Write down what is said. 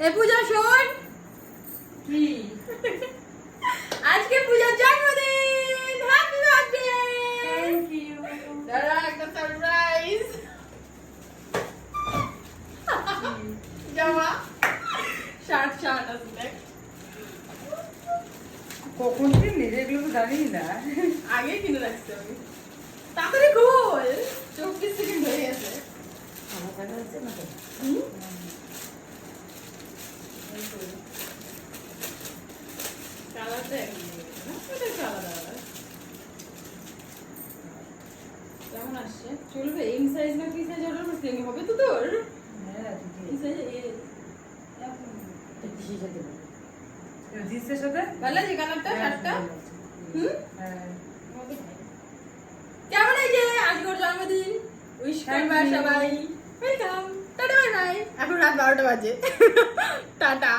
এ পূজা শোন কি আজকে পূজার জন্মদিন, হ্যাপি বার্থডে। থ্যাংক ইউ দাঁড়া একটা সারপ্রাইজ। জামা শার্ট আছে দেখ। কখন কিনলি এগুলো তো জানি না আগে কিনে রাখছি আমি। তাড়াতাড়ি খোল, 24 সেকেন্ড হয়ে গেছে। আমার কাছে আছে না তো কালারটা একই না, এটা একটু আলাদা আলাদা। কেমন আসছে? চলবে? এম সাইজ না কি সাইজ অর্ডার করতে হবে তো তোর? হ্যাঁ কি সাইজ? জিন্সের সাথে ভালো আছে কালারটা শার্টটা? হ্যাঁ কেমন এই যে আজকে ওর জন্মদিন, উইশ করবা সবাই। Welcome, tata bye bye. এখন রাত 12টা বাজে। টাটা।